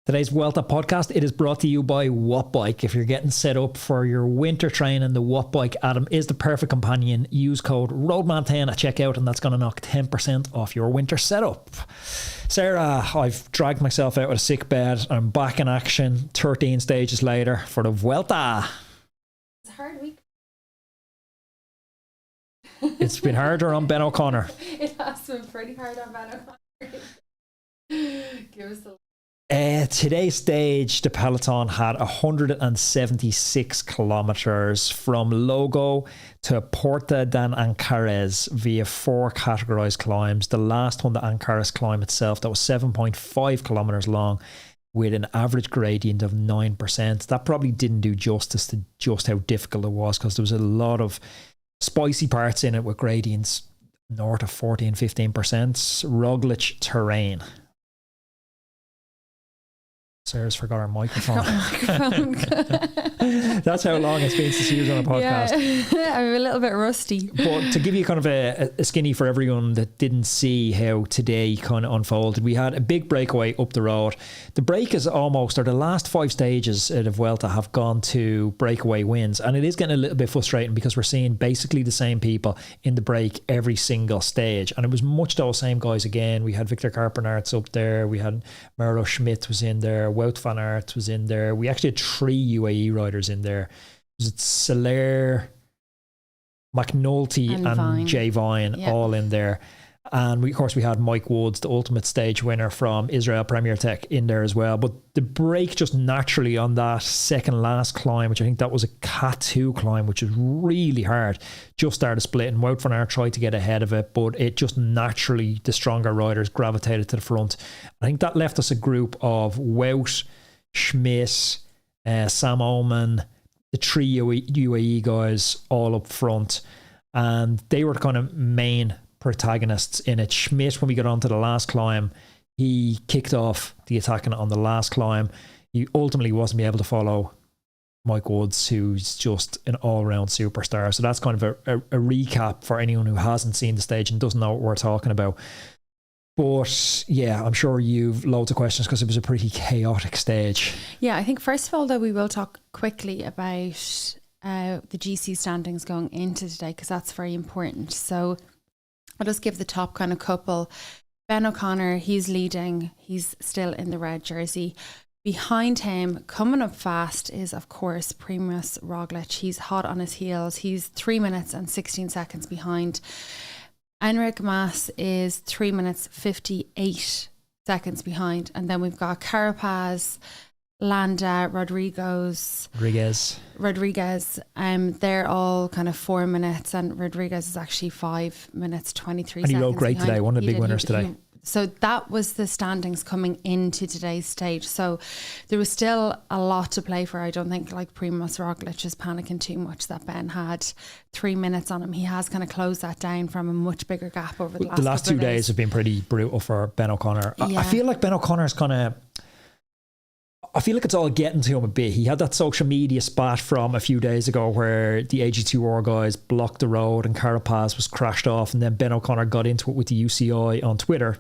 Today's Vuelta podcast, it is brought to you by Wattbike. If you're getting set up for your winter training, the Wattbike Atom is the perfect companion. Use code ROADMAN10 at checkout and that's going to knock 10% off your winter setup. Sarah, I've dragged myself out of a sick bed. I'm back in action 13 stages later for the Vuelta. It's a hard week. It's been harder on Ben O'Connor. It has been pretty hard on Ben O'Connor. Give us the... Today's stage, the peloton had 176 kilometers from Logo to Porta dan Ancares via 4 categorized climbs. The last one, the Ancares climb itself, that was 7.5 kilometers long with an average gradient of 9%. That probably didn't do justice to just how difficult it was, because there was a lot of spicy parts in it with gradients north of 14-15%. Roglic terrain. Sarah's forgot her microphone. That's how long it's been since she was on a podcast. Yeah, I'm a little bit rusty. But to give you kind of a skinny for everyone that didn't see how today kind of unfolded, we had a big breakaway up the road. The break is almost, or the last 5 stages of the Vuelta have gone to breakaway wins. And it is getting a little bit frustrating because we're seeing basically the same people in the break every single stage. And it was much those same guys again. We had Victor Carpenarts up there. We had Merlo Schmidt was in there. Wout van Aert was in there. We actually had 3 UAE riders in there. Was it Soler, McNulty and Jay Vine all in there? And we, of course, we had Mike Woods, the ultimate stage winner from Israel Premier Tech, in there as well. But the break just naturally on that second last climb, which I think that was a Cat 2 climb, which was really hard, just started splitting. Wout van Aert tried to get ahead of it, but it just naturally, the stronger riders gravitated to the front. I think that left us a group of Wout, Schmidt, Sam Oman, the 3 UAE guys all up front. And they were the kind of main protagonists in it. Schmidt, when we got onto the last climb, he kicked off the attacking on the last climb. He ultimately wasn't able to follow Mike Woods, who's just an all-round superstar. So that's kind of a recap for anyone who hasn't seen the stage and doesn't know what we're talking about. But yeah, I'm sure you've loads of questions because it was a pretty chaotic stage. Yeah, I think first of all, though, we will talk quickly about the GC standings going into today, because that's very important. So I'll just give the top kind of couple. Ben O'Connor, he's leading. He's still in the red jersey. Behind him, coming up fast, is, of course, Primož Roglic. He's hot on his heels. He's 3 minutes and 16 seconds behind. Enric Mas is 3 minutes 58 seconds behind. And then we've got Carapaz, Landa, Rodriguez. They're all kind of 4 minutes, and Rodriguez is actually 5 minutes 23 seconds. And he rode great behind. today, one of the big winners today. So that was the standings coming into today's stage. So there was still a lot to play for. I don't think like Primož Roglic is panicking too much that Ben had 3 minutes on him. He has kind of closed that down from a much bigger gap over the last 2 days have been pretty brutal for Ben O'Connor. Yeah. I feel like Ben O'Connor's kind of, I feel like it's all getting to him a bit. He had that social media spat from a few days ago where the AG2R guys blocked the road and Carapaz was crashed off, and then Ben O'Connor got into it with the UCI on Twitter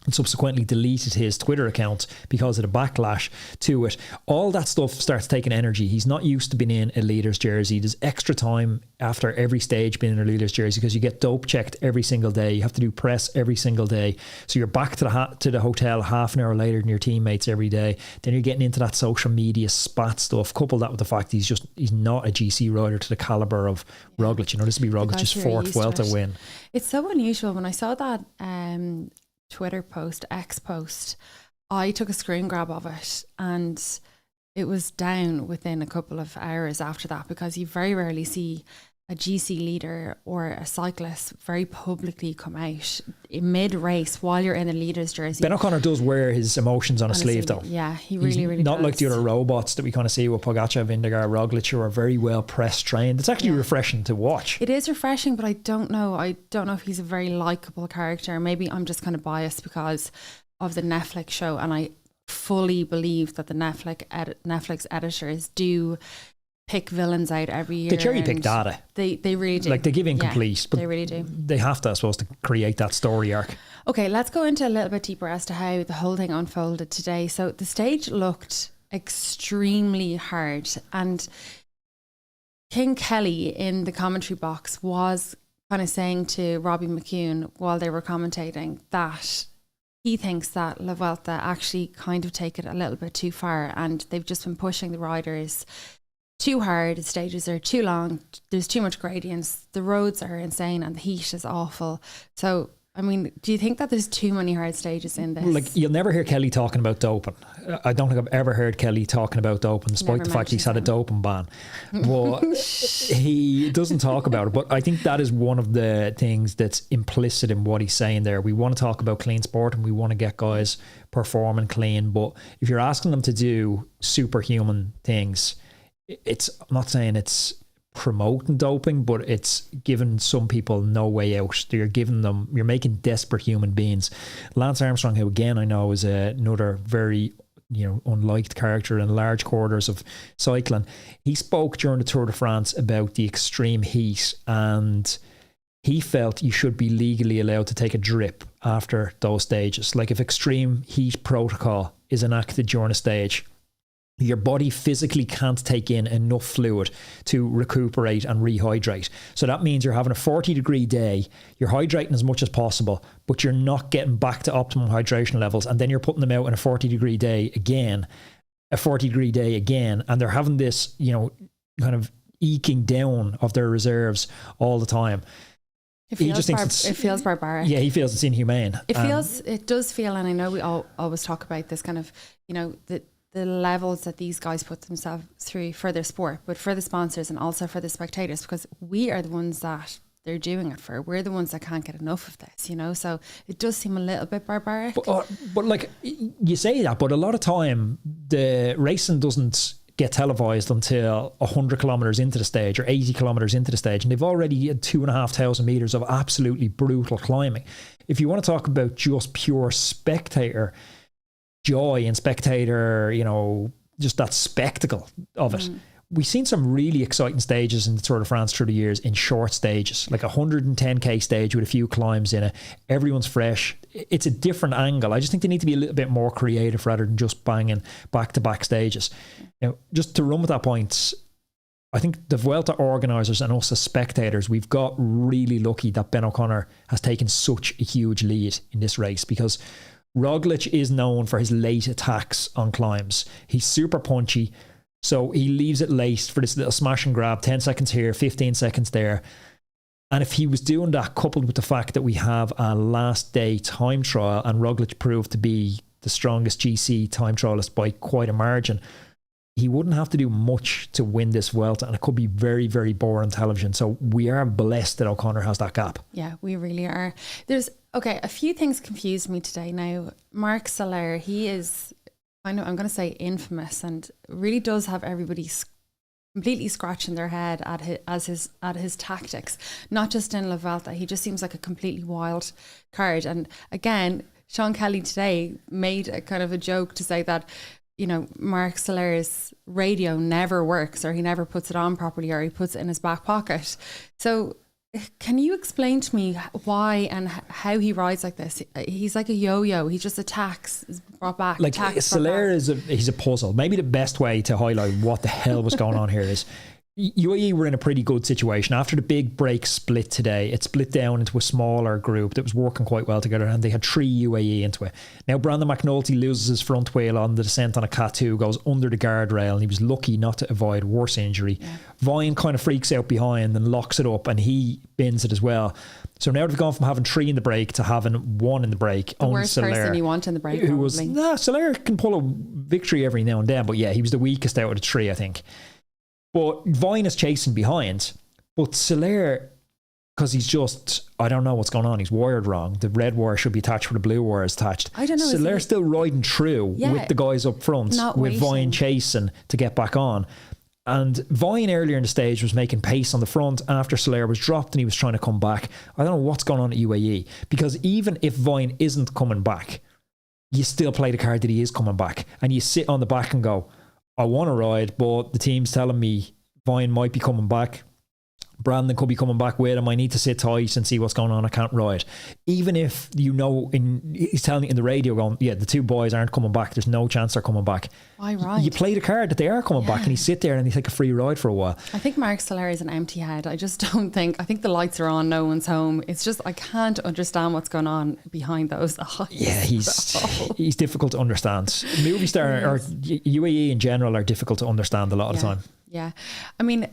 and subsequently deleted his Twitter account because of the backlash to it. All that stuff starts taking energy. He's not used to being in a leader's jersey. There's extra time after every stage being in a leader's jersey because you get dope checked every single day. You have to do press every single day. So you're back to the hotel half an hour later than your teammates every day. Then you're getting into that social media spat stuff. Couple that with the fact he's not a GC rider to the caliber of Roglic. You know, this will be Roglic's 4th Vuelta win. It's so unusual. When I saw that Twitter post, X post, I took a screen grab of it and it was down within a couple of hours after that, because you very rarely see a GC leader or a cyclist very publicly come out in mid-race while you're in a leader's jersey. Ben O'Connor does wear his emotions on a sleeve though. Yeah, he really not does. like the other robots that we kind of see with Pogacar, Vingegaard, Roglic, who are very well press trained. It's actually refreshing to watch. It is refreshing, but I don't know if he's a very likable character. Maybe I'm just kind of biased because of the Netflix show, and I fully believe that the Netflix editors do pick villains out every year. They cherry pick data. They really do. Like, they give incomplete, but they really do. They have to, I suppose, to create that story arc. Okay, let's go into a little bit deeper as to how the whole thing unfolded today. So the stage looked extremely hard, and King Kelly in the commentary box was kind of saying to Robbie McCune while they were commentating that he thinks that La Vuelta actually kind of take it a little bit too far, and they've just been pushing the riders too hard. The stages are too long. There's too much gradients. The roads are insane and the heat is awful. So, I mean, do you think that there's too many hard stages in this? Like, you'll never hear Kelly talking about doping. I don't think I've ever heard Kelly talking about doping, despite the fact he's had a doping ban. But he doesn't talk about it. But I think that is one of the things that's implicit in what he's saying there. We want to talk about clean sport and we want to get guys performing clean. But if you're asking them to do superhuman things, I'm not saying it's promoting doping, but it's giving some people no way out. You're making desperate human beings. Lance Armstrong, who again I know is another very unliked character in large quarters of cycling, he spoke during the Tour de France about the extreme heat, and he felt you should be legally allowed to take a drip after those stages. Like, if extreme heat protocol is enacted during a stage, your body physically can't take in enough fluid to recuperate and rehydrate. So that means you're having a 40-degree day, you're hydrating as much as possible, but you're not getting back to optimum hydration levels, and then you're putting them out in a 40-degree day again, and they're having this, kind of eking down of their reserves all the time. It feels barbaric. Yeah, he feels it's inhumane. It does feel, and I know we always talk about this kind of, the levels that these guys put themselves through for their sport, but for the sponsors and also for the spectators, because we are the ones that they're doing it for. We're the ones that can't get enough of this, so it does seem a little bit barbaric. But like, you say that, but a lot of time the racing doesn't get televised until 100 kilometers into the stage or 80 kilometers into the stage, and they've already had 2,500 meters of absolutely brutal climbing. If you want to talk about just pure spectator joy and spectator, just that spectacle of it. We've seen some really exciting stages in the Tour de France through the years in short stages, like a 110k stage with a few climbs in it. Everyone's fresh. It's a different angle. I just think they need to be a little bit more creative rather than just banging back-to-back stages. Just to run with that point, I think the Vuelta organisers and us as spectators, we've got really lucky that Ben O'Connor has taken such a huge lead in this race, because Roglic is known for his late attacks on climbs. He's super punchy, so he leaves it late for this little smash and grab, 10 seconds here, 15 seconds there. And if he was doing that, coupled with the fact that we have a last day time trial and Roglic proved to be the strongest GC time trialist by quite a margin, he wouldn't have to do much to win this Vuelta, and it could be very, very boring television. So we are blessed that O'Connor has that gap. Yeah, we really are. A few things confused me today. Now, Marc Soler, he is, I'm going to say infamous, and really does have everybody completely scratching their head at his tactics. Not just in La Vuelta, he just seems like a completely wild card. And again, Sean Kelly today made a kind of a joke to say that, Marc Soler's radio never works, or he never puts it on properly, or he puts it in his back pocket. So can you explain to me why and how he rides like this? He's like a yo-yo. He just attacks, is brought back. Like, Soler he's a puzzle. Maybe the best way to highlight what the hell was going on here is UAE were in a pretty good situation. After the big break split today, it split down into a smaller group that was working quite well together, and they had 3 UAE into it. Now, Brandon McNulty loses his front wheel on the descent on a Cat2, goes under the guardrail, and he was lucky not to avoid worse injury. Yeah. Vine kind of freaks out behind and locks it up, and he bins it as well. So now they've gone from having 3 in the break to having 1 in the break. The worst person you want in the break, Soler can pull a victory every now and then, but yeah, he was the weakest out of the 3, I think. But Vine is chasing behind. But Soler, because he's just, I don't know what's going on. He's wired wrong. The red wire should be attached where the blue wire is attached. I don't know. Soler's still riding through with the guys up front, with Vine chasing to get back on. And Vine earlier in the stage was making pace on the front after Soler was dropped and he was trying to come back. I don't know what's going on at UAE, because even if Vine isn't coming back, you still play the card that he is coming back. And you sit on the back and go, I want to ride, but the team's telling me Vine might be coming back. Brandon could be coming back with him. I need to sit tight and see what's going on. I can't ride. Even if he's telling me in the radio going, yeah, the two boys aren't coming back. There's no chance they're coming back. Why ride? You play the card that they are coming back and you sit there and you take a free ride for a while. I think Mark Soler is an empty head. I just don't think, I think the lights are on, no one's home. It's just, I can't understand what's going on behind those eyes. Yeah, he's difficult to understand. Movistar or UAE in general are difficult to understand a lot of the time. Yeah. I mean,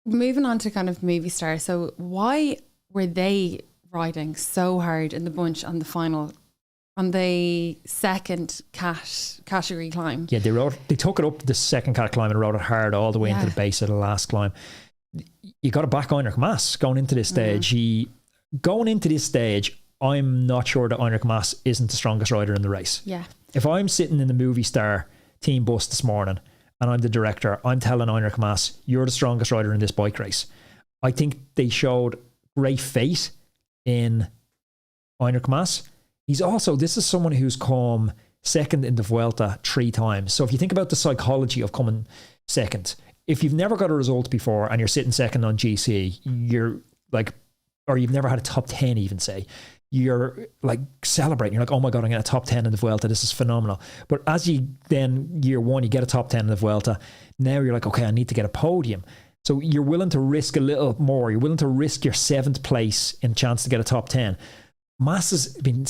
moving on to kind of Movistar, so why were they riding so hard in the bunch on the second category climb? Yeah, they took it up the second cat climb and rode it hard all the way into the base of the last climb. You got to back Heinrich Mas going into this stage. Going into this stage, I'm not sure that Heinrich Mas isn't the strongest rider in the race. Yeah. If I'm sitting in the Movistar team bus this morning and I'm the director, I'm telling Heinrich Mas, you're the strongest rider in this bike race. I think they showed great faith in Heinrich Mas. This is someone who's come second in the Vuelta 3 times. So if you think about the psychology of coming second, if you've never got a result before and you're sitting second on GC, you're like, or you've never had a top 10 even say, you're like celebrating. You're like, oh my God, I'm getting a top 10 in the Vuelta. This is phenomenal. But as you then, year one, you get a top 10 in the Vuelta. Now you're like, okay, I need to get a podium. So you're willing to risk a little more. You're willing to risk your 7th place in chance to get a top 10. Mas has been,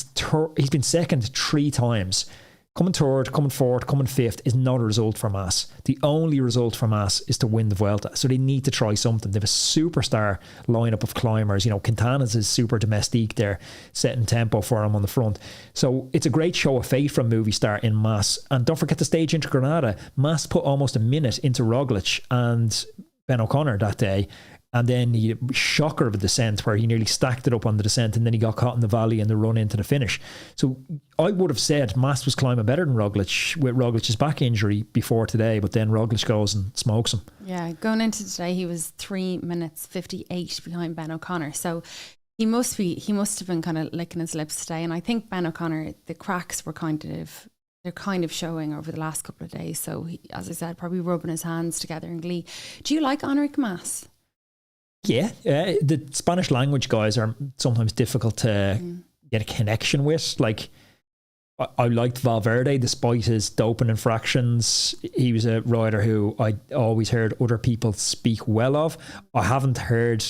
he's been second 3 times. Coming third, coming fourth, coming 5th is not a result for Mas. The only result for Mas is to win the Vuelta. So they need to try something. They have a superstar lineup of climbers. Quintana's is super domestique there, setting tempo for him on the front. So it's a great show of faith from Movistar in Mas. And don't forget the stage into Granada. Mas put almost a minute into Roglic and Ben O'Connor that day. And then he shocker of a descent where he nearly stacked it up on the descent and then he got caught in the valley and the run into the finish. So I would have said Mas was climbing better than Roglic with Roglic's back injury before today, but then Roglic goes and smokes him. Yeah, going into today he was 3 minutes 58 behind Ben O'Connor. So he must have been kind of licking his lips today. And I think Ben O'Connor, the cracks were they're kind of showing over the last couple of days. So he, as I said, probably rubbing his hands together in glee. Do you like Heinrich Mas? Yeah, the Spanish language guys are sometimes difficult to get a connection with. Like, I liked Valverde despite his doping infractions. He was a rider who I always heard other people speak well of. I haven't heard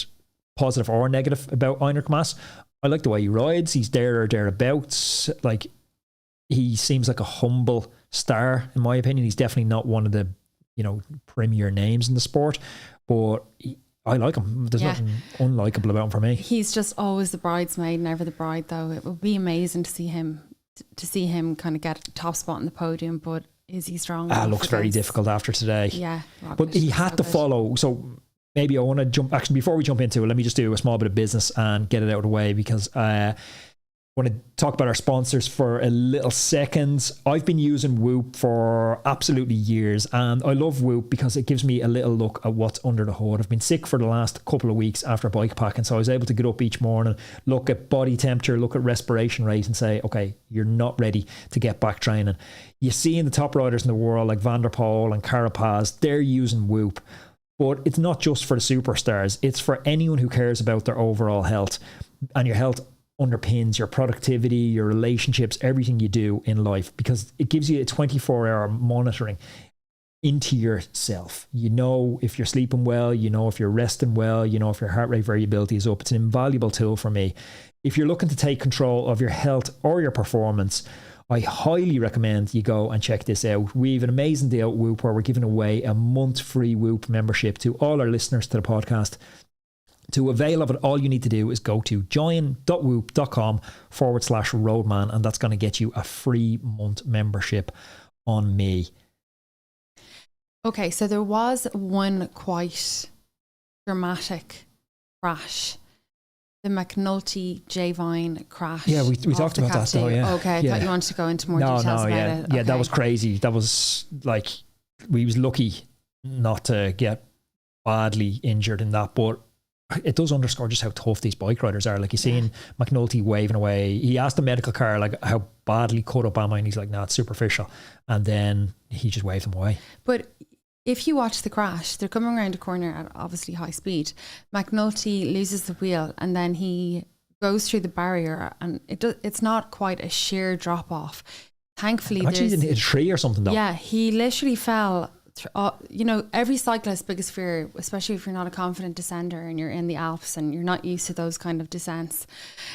positive or negative about Heinrich Mas. I like the way he rides. He's there or thereabouts. Like, he seems like a humble star, in my opinion. He's definitely not one of the, premier names in the sport, but I like him. There's nothing unlikable about him for me. He's just always the bridesmaid, never the bride, though. It would be amazing to see him kind of get a top spot in the podium, but is he strong? Looks very difficult after today. Yeah. But he had to follow. So maybe I want to jump, actually, before we jump into it, let me just do a small bit of business and get it out of the way, because I want to talk about our sponsors for a little second. I've been using Whoop for absolutely years, and I love Whoop because it gives me a little look at what's under the hood. I've been sick for the last couple of weeks after bike packing, so I was able to get up each morning, look at body temperature, look at respiration rate, and say, okay, you're not ready to get back training. You see in the top riders in the world like Van der Poel and Carapaz, they're using Whoop. But it's not just for the superstars, it's for anyone who cares about their overall health, and your health underpins your productivity, your relationships, everything you do in life, because it gives you a 24-hour monitoring into yourself. You know if you're sleeping well, you know if you're resting well, you know if your heart rate variability is up. It's an invaluable tool for me. If you're looking to take control of your health or your performance, I highly recommend you go and check this out. We have an amazing deal at Whoop where we're giving away a month free Whoop membership to all our listeners to the podcast. To avail of it, all you need to do is go to join.whoop.com/roadman, and that's going to get you a free month membership on me. Okay, so there was one quite dramatic crash. The McNulty J-Vine crash. Yeah, we talked about that though, yeah. Okay, I thought you wanted to go into more details about it. Yeah, okay. That was crazy. That was like, we was lucky not to get badly injured in that, but it does underscore just how tough these bike riders are. Like, you seen McNulty waving away. He asked the medical car like how badly cut up am I, and he's like, nah, it's superficial. And then he just waved him away. But if you watch the crash, they're coming around a corner at obviously high speed. McNulty loses the wheel and then he goes through the barrier, and it's not quite a sheer drop off. Thankfully, actually didn't hit a tree or something though. Yeah, he literally fell. Every cyclist's biggest fear, especially if you're not a confident descender and you're in the Alps and you're not used to those kind of descents,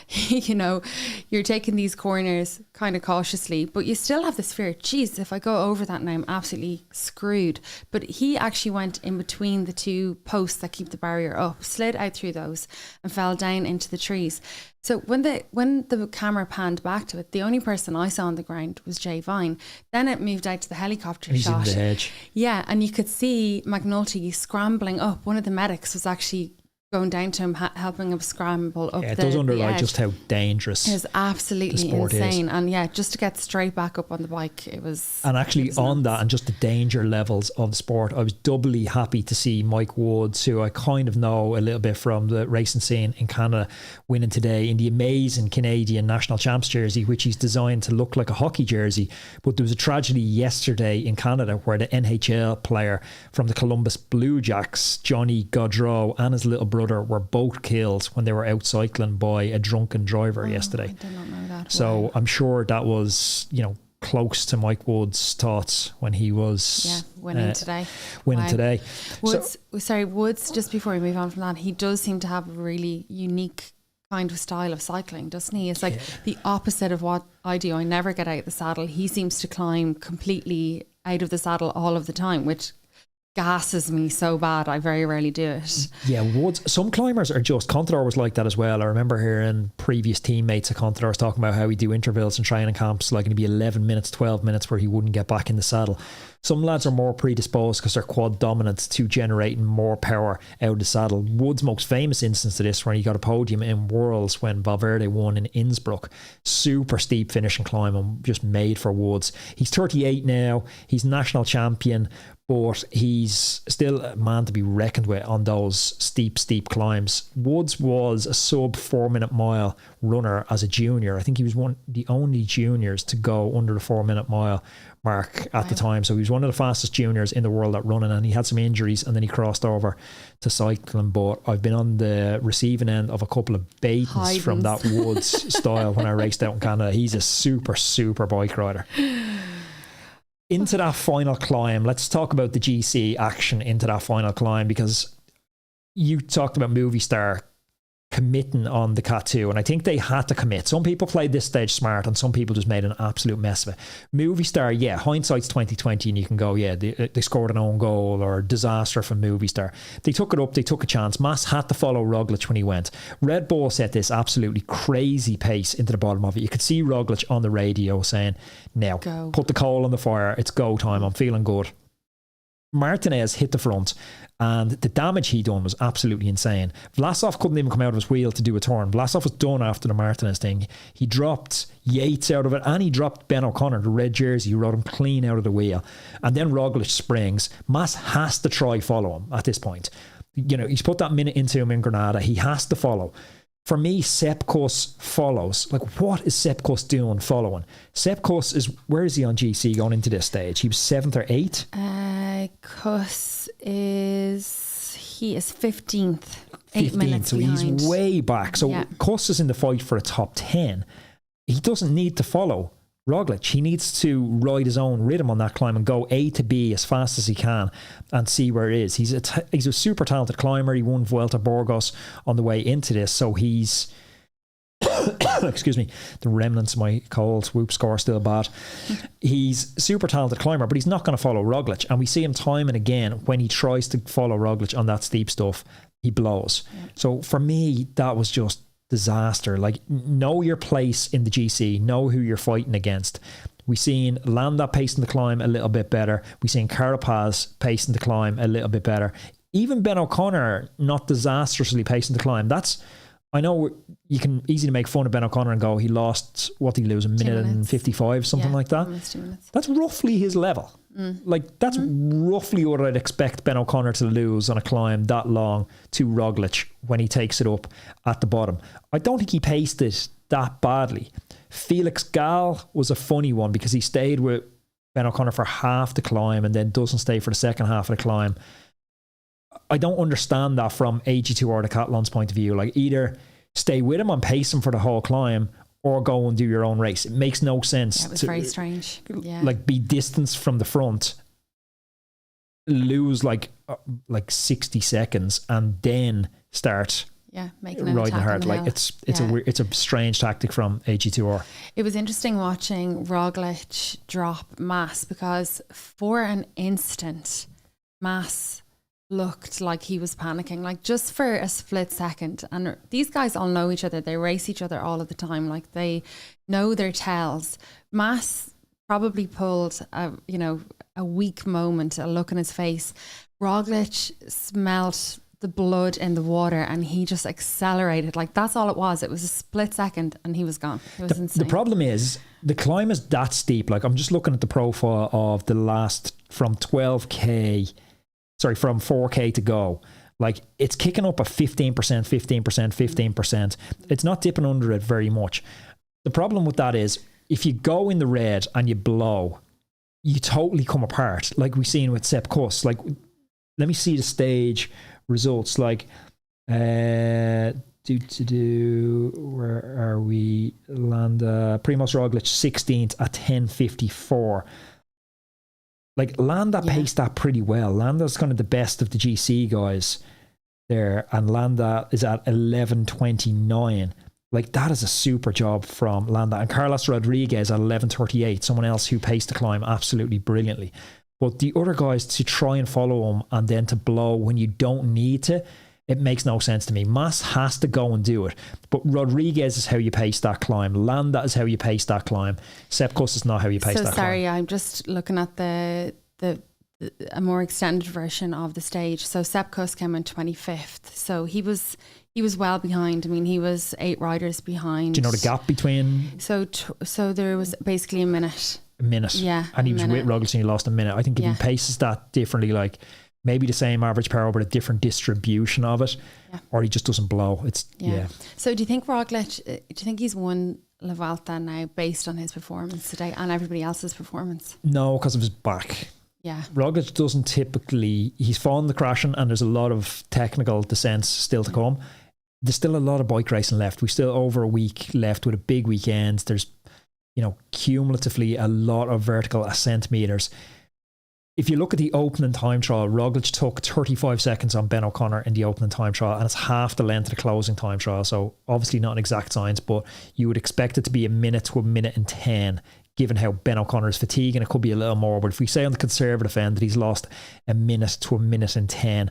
you're taking these corners kind of cautiously, but you still have this fear, geez, if I go over that now I'm absolutely screwed. But he actually went in between the two posts that keep the barrier up, slid out through those and fell down into the trees. So when the camera panned back to it, the only person I saw on the ground was Jay Vine. Then it moved out to the helicopter shot. He's in the hedge. Yeah, and you could see McNulty scrambling up. One of the medics was actually going down to him, helping him scramble up. Yeah, it does underline just how dangerous it is. Absolutely insane. And yeah, just to get straight back up on the bike, it was. And actually on that and just the danger levels of the sport, I was doubly happy to see Mike Woods, who I kind of know a little bit from the racing scene in Canada, winning today in the amazing Canadian national champs jersey, which he's designed to look like a hockey jersey. But there was a tragedy yesterday in Canada where the NHL player from the Columbus Blue Jacks, Johnny Gaudreau, and his little brother were both killed when they were out cycling by a drunken driver yesterday. I did not know that. So wow. I'm sure that was, close to Mike Woods' thoughts when he was winning today. Woods, just before we move on from that, he does seem to have a really unique kind of style of cycling, doesn't he? It's like the opposite of what I do. I never get out of the saddle. He seems to climb completely out of the saddle all of the time, which gasses me so bad. I very rarely do it. Yeah, Woods. Some climbers are just. Contador was like that as well. I remember hearing previous teammates of Contador's talking about how he'd do intervals and training camps, like it'd be 11 minutes, 12 minutes where he wouldn't get back in the saddle. Some lads are more predisposed because they're quad dominant to generating more power out of the saddle. Wood's most famous instance of this, where he got a podium in Worlds when Valverde won in Innsbruck. Super steep finishing climb and just made for Woods. He's 38 now. He's national champion, but he's still a man to be reckoned with on those steep climbs. Woods was a sub 4 minute mile runner as a junior. I think he was one of the only juniors to go under the 4 minute mile mark at the time. So he was one of the fastest juniors in the world at running, and he had some injuries and then he crossed over to cycling. But I've been on the receiving end of a couple of baitings from that Woods style when I raced out in Canada. He's a super bike rider. Into that final climb, let's talk about the GC action into that final climb, because you talked about Movistar committing on the Cat 2, and I think they had to commit. Some people played this stage smart and some people just made an absolute mess of it. Movistar, hindsight's 2020 and you can go, they scored an own goal or disaster from Movistar. They took it up, they took a chance. Mas had to follow Roglic when he went. Red Bull set this absolutely crazy pace into the bottom of it. You could see Roglic on the radio saying, now, put the coal on the fire, it's go time, I'm feeling good. Martinez hit the front, and the damage he done was absolutely insane. Vlasov couldn't even come out of his wheel to do a turn. Vlasov was done after the Martinez thing. He dropped Yates out of it, and he dropped Ben O'Connor, the red jersey, who rode him clean out of the wheel. And then Roglic springs. Mas has to try follow him at this point. He's put that minute into him in Granada. He has to follow. For me, Sepp Kuss follows. Like, what is Sepp Kuss doing following? Sepp Kuss is, where is he on GC going into this stage? He was 7th or 8th? Kuss he is 15th. 8 minutes so behind. He's way back. So Kuss is in the fight for a top 10. He doesn't need to follow Roglic. He needs to ride his own rhythm on that climb and go A to B as fast as he can and see where it is. He's a super talented climber. He won Vuelta Burgos on the way into this, so he's excuse me, the remnants of my cold. Whoop, score still bad. He's a super talented climber, but he's not going to follow Roglic, and we see him time and again when he tries to follow Roglic on that steep stuff, he blows. So for me, that was just disaster. Like, know your place in the GC, know who you're fighting against. We seen Landa pacing the climb a little bit better. We seen Carapaz pacing the climb a little bit better. Even Ben O'Connor not disastrously pacing the climb. I know you can easily make fun of Ben O'Connor and go, he lost, what did he lose, a minute and 55, something like that. Almost 2 minutes. That's roughly his level. Like, that's roughly what I'd expect Ben O'Connor to lose on a climb that long to Roglic when he takes it up at the bottom. I don't think he paced it that badly. Felix Gall was a funny one because he stayed with Ben O'Connor for half the climb and then doesn't stay for the second half of the climb. I don't understand that from AG2R Decathlon's point of view. Like, either stay with him and pace him for the whole climb, or go and do your own race. It makes no sense. Yeah, it was very strange. Yeah. Like, be distanced from the front, lose like 60 seconds, and then start making an riding attack hard. Like, it's a strange tactic from AG2R. It was interesting watching Roglic drop Mas, because for an instant, Mas looked like he was panicking, like just for a split second. And these guys all know each other. They race each other all of the time. Like, they know their tells. Mas probably pulled a weak moment, a look in his face. Roglic smelt the blood in the water and he just accelerated. Like, that's all it was. It was a split second and he was gone. It was insane. The problem is the climb is that steep. Like, I'm just looking at the profile of the last from 4K to go. Like, it's kicking up at 15%. It's not dipping under it very much. The problem with that is, if you go in the red and you blow, you totally come apart, like we've seen with Sepp Kuss. Like, let me see the stage results. Like, where are we? Landa, Primož Roglic 16th at 10:54. Like, Landa paced that pretty well. Landa's kind of the best of the GC guys there, and Landa is at 11:29. Like, that is a super job from Landa. And Carlos Rodriguez at 11:38, someone else who paced the climb absolutely brilliantly. But the other guys to try and follow him and then to blow when you don't need to, it makes no sense to me. Mas has to go and do it. But Rodriguez is how you pace that climb. Landa is how you pace that climb. Sepp Kuss is not how you pace that climb. Sorry, I'm just looking at a more extended version of the stage. So Sepp Kuss came in 25th. So he was well behind. I mean, he was 8 riders behind. Do you know the gap between? So there was basically a minute. Yeah. And he was with Roglic and he lost a minute. I think if he paces that differently, like maybe the same average power but a different distribution of it, or he just doesn't blow. So do you think Roglic, he's won La Vuelta now based on his performance today and everybody else's performance? No, because of his back. Yeah. Roglic doesn't typically, he's fallen the crashing and there's a lot of technical descents still to come. There's still a lot of bike racing left. We're still over a week left with a big weekend. There's, cumulatively a lot of vertical ascent meters. If you look at the opening time trial, Roglic took 35 seconds on Ben O'Connor in the opening time trial, and it's half the length of the closing time trial. So obviously not an exact science, but you would expect it to be a minute to a minute and 10, given how Ben O'Connor is fatiguing. It could be a little more, but if we say on the conservative end that he's lost a minute to a minute and 10,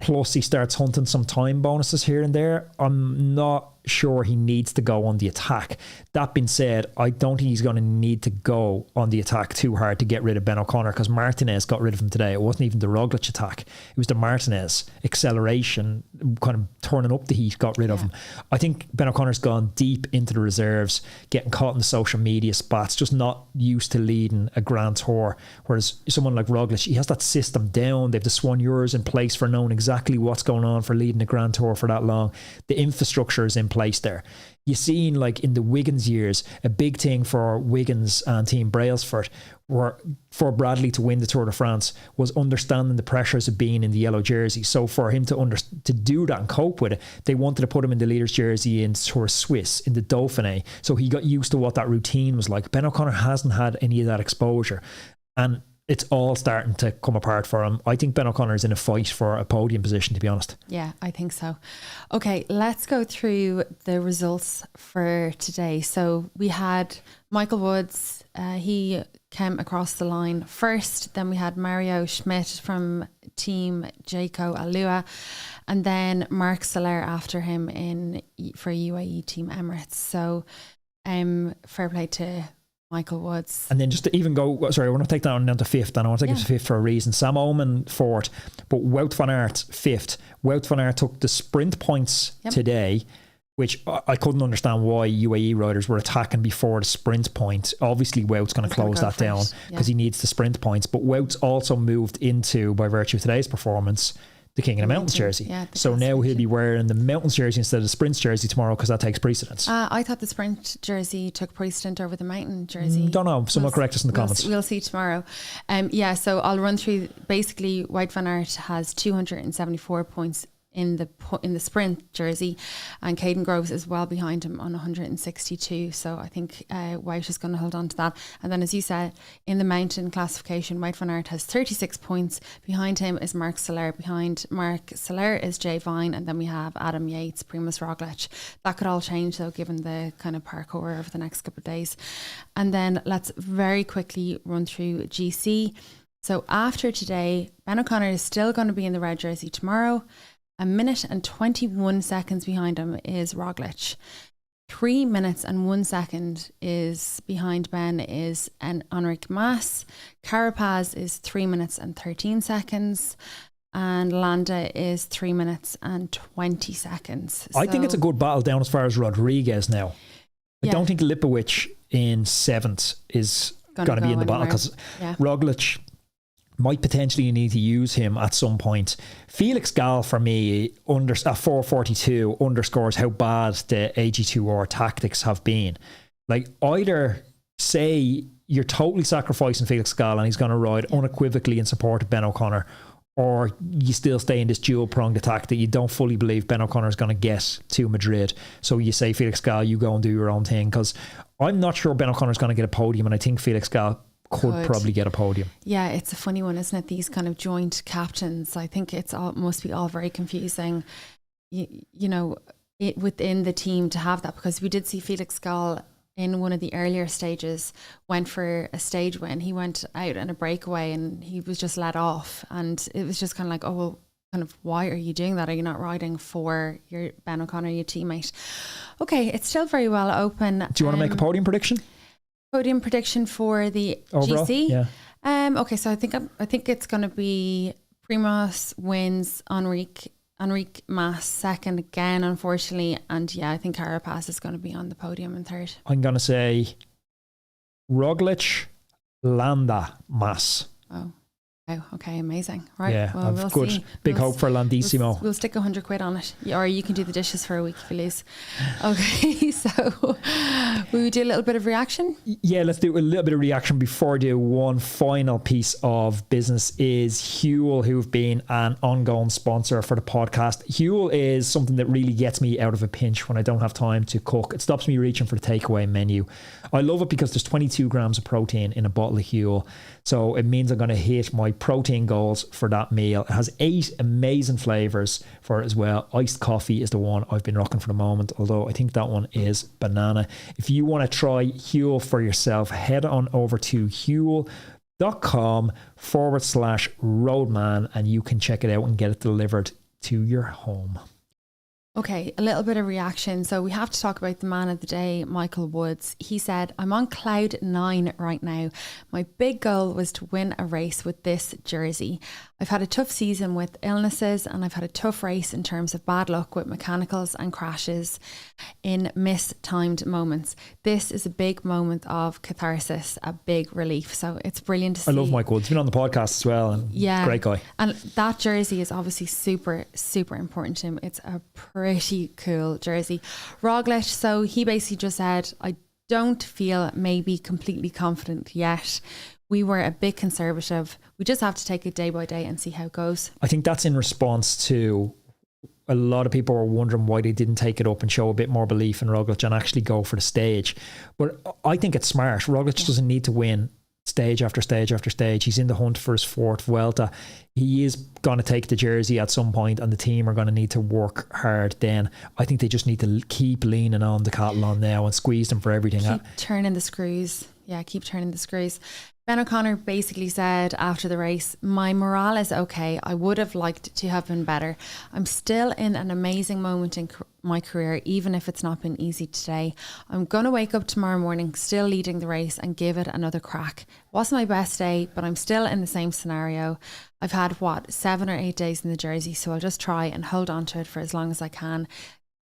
plus he starts hunting some time bonuses here and there, I'm not sure he needs to go on the attack. That being said, I don't think he's going to need to go on the attack too hard to get rid of Ben O'Connor, because Martinez got rid of him today. It wasn't even the Roglic attack. It was the Martinez acceleration, kind of turning up the heat, got rid of him. I think Ben O'Connor's gone deep into the reserves, getting caught in the social media spots, just not used to leading a Grand Tour. Whereas someone like Roglic, he has that system down. They've the Soigneurs in place for knowing exactly what's going on for leading a Grand Tour for that long. The infrastructure is in place there. You've seen, like in the Wiggins years, a big thing for Wiggins and Team Brailsford were for Bradley to win the Tour de France was understanding the pressures of being in the yellow jersey. So for him to do that and cope with it, they wanted to put him in the leader's jersey in Tour Suisse, in the Dauphiné. So he got used to what that routine was like. Ben O'Connor hasn't had any of that exposure, and it's all starting to come apart for him. I think Ben O'Connor is in a fight for a podium position, to be honest. Yeah, I think so. Okay, let's go through the results for today. So we had Michael Woods. He came across the line first. Then we had Mario Schmidt from Team Jayco Alua. And then Mark Soler after him for UAE Team Emirates. So fair play to Michael Woods. And then just to even go, sorry, I want to take that one down to fifth, and I want to take it to fifth for a reason. Sam Omen fourth, but Wout van Aert fifth. Wout van Aert took the sprint points today, which I couldn't understand why UAE riders were attacking before the sprint point. Obviously, Wout's going to close that down because he needs the sprint points, but Wout's also moved into, by virtue of today's performance, the King of the Mountains jersey. Yeah, so now he'll be wearing the Mountains jersey instead of the Sprints jersey tomorrow because that takes precedence. I thought the Sprint jersey took precedent over the Mountain jersey. Don't know. Someone correct us in the comments. We'll see tomorrow. So I'll run through. Basically, Wout van Aert has 274 points in the Sprint jersey, and Caden Groves is well behind him on 162. So I think Wout is going to hold on to that. And then, as you said, in the mountain classification, Wout van Aert has 36 points. Behind him is Mark Soler. Behind Mark Soler is Jay Vine, and then we have Adam Yates, Primoz Roglic. That could all change though, given the kind of parkour over the next couple of days. And then let's very quickly run through GC. So after today, Ben O'Connor is still going to be in the red jersey tomorrow. 1 minute and 21 seconds behind him is Roglic. 3 minutes and 1 second is behind Ben is an Enric Mas. Carapaz is 3 minutes and 13 seconds. And Landa is 3 minutes and 20 seconds. I think it's a good battle down as far as Rodriguez now. I don't think Lipowicz in 7th is going to be in the battle because Roglic might potentially need to use him at some point. Felix Gall for me at 4:42 underscores how bad the AG2R tactics have been. Like, either say you're totally sacrificing Felix Gall and he's going to ride unequivocally in support of Ben O'Connor, or you still stay in this dual-pronged attack that you don't fully believe Ben O'Connor is going to get to Madrid. So you say, Felix Gall, you go and do your own thing, because I'm not sure Ben O'Connor is going to get a podium, and I think Felix Gall could probably get a podium. Yeah, it's a funny one, isn't it? These kind of joint captains, I think must be all very confusing. You know, within the team to have that, because we did see Felix Gall in one of the earlier stages went for a stage win. He went out in a breakaway and he was just let off, and it was just kind of like, oh well, kind of, why are you doing that? Are you not riding for your Ben O'Connor, your teammate? Okay, it's still very well open. Do you want to make a podium prediction? Podium prediction for the overall, GC. Yeah. Okay, so I think it's going to be Primoz wins, Enric Mas second again, unfortunately, and I think Carapaz is going to be on the podium in third. I'm going to say Roglic, Landa, Mas. Oh, okay, amazing. Right. Yeah, well, we'll good. See. Big hope for Landissimo. We'll stick 100 quid on it. Or you can do the dishes for a week if you lose. Okay, so will we do a little bit of reaction? Yeah, let's do a little bit of reaction before I do one final piece of business. Is HUEL, who've been an ongoing sponsor for the podcast. HUEL is something that really gets me out of a pinch when I don't have time to cook. It stops me reaching for the takeaway menu. I love it because there's 22 grams of protein in a bottle of HUEL. So it means I'm going to hit my protein goals for that meal. It has 8 amazing flavours for it as well. Iced coffee is the one I've been rocking for the moment, although I think that one is banana. If you want to try HUEL for yourself, head on over to huel.com/roadman and you can check it out and get it delivered to your home. Okay, a little bit of reaction. So we have to talk about the man of the day, Michael Woods. He said, I'm on cloud 9 right now. My big goal was to win a race with this jersey. I've had a tough season with illnesses, and I've had a tough race in terms of bad luck with mechanicals and crashes in mistimed moments. This is a big moment of catharsis, a big relief. So it's brilliant to see. I love Mike Woods. He's been on the podcast as well, and great guy. And that jersey is obviously super, super important to him. It's a pretty cool jersey. Roglic, so he basically just said, I don't feel maybe completely confident yet. We were a bit conservative. We just have to take it day by day and see how it goes. I think that's in response to a lot of people were wondering why they didn't take it up and show a bit more belief in Roglic and actually go for the stage. But I think it's smart. Roglic doesn't need to win stage after stage after stage. He's in the hunt for his 4th Vuelta. He is going to take the jersey at some point, and the team are going to need to work hard then. I think they just need to keep leaning on the Catalan now and squeeze them for everything. Keep turning the screws. Yeah, keep turning the screws. Ben O'Connor basically said after the race, my morale is okay. I would have liked to have been better. I'm still in an amazing moment in my career, even if it's not been easy today. I'm going to wake up tomorrow morning still leading the race and give it another crack. Wasn't my best day, but I'm still in the same scenario. I've had 7 or 8 days in the jersey, so I'll just try and hold on to it for as long as I can.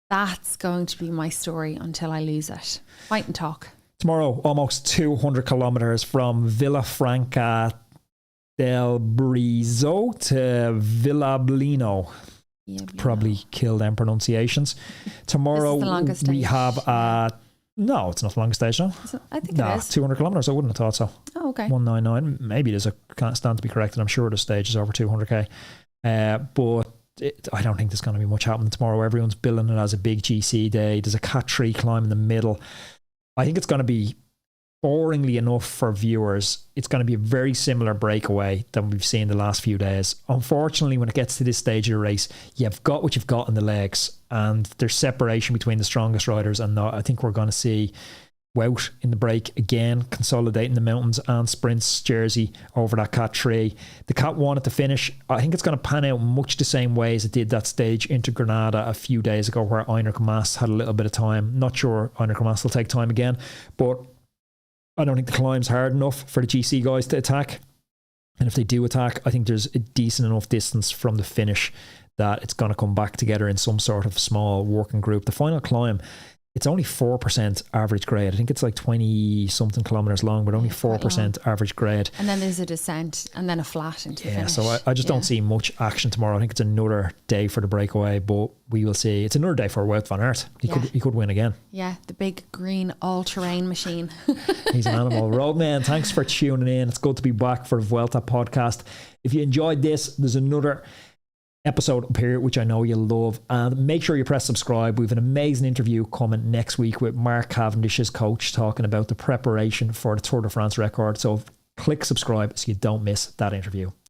That's going to be my story until I lose it. Fight and talk. Tomorrow, almost 200 kilometres from Villafranca del Brizo to Villablino. Yeah, Probably kill them pronunciations. Tomorrow This is the longest we stage. have no, it's not the longest stage, no. I think No, it is. 200 kilometers. I wouldn't have thought so. Oh, okay. 199. Maybe there's a can't stand to be corrected. I'm sure the stage is over 200k. But I don't think there's going to be much happening tomorrow. Everyone's billing it as a big GC day. There's a cat tree climb in the middle. I think it's going to be, boringly enough for viewers, it's going to be a very similar breakaway than we've seen the last few days. Unfortunately, when it gets to this stage of the race, you've got what you've got in the legs, and there's separation between the strongest riders and not. I think we're going to see Wout in the break again, consolidating the mountains and sprints jersey over that cat tree. The cat wanted to finish. I think it's going to pan out much the same way as it did that stage into Granada a few days ago, where Heinrich Mas had a little bit of time. Not sure Heinrich Mas will take time again, but I don't think the climb's hard enough for the GC guys to attack. And if they do attack, I think there's a decent enough distance from the finish that it's going to come back together in some sort of small working group. The final climb, it's only 4% average grade. I think it's like 20 something kilometers long, but only 4% average grade. And then there's a descent and then a flat into the finish. So I just don't see much action tomorrow. I think it's another day for the breakaway, but we will see. It's another day for Wout van Aert. He could win again. Yeah, the big green all-terrain machine. He's an animal. Roadman, thanks for tuning in. It's good to be back for the Vuelta podcast. If you enjoyed this, there's another episode up here which I know you'll love, and make sure you press subscribe. We have an amazing interview coming next week with Mark Cavendish's coach, talking about the preparation for the Tour de France record. So click subscribe so you don't miss that interview.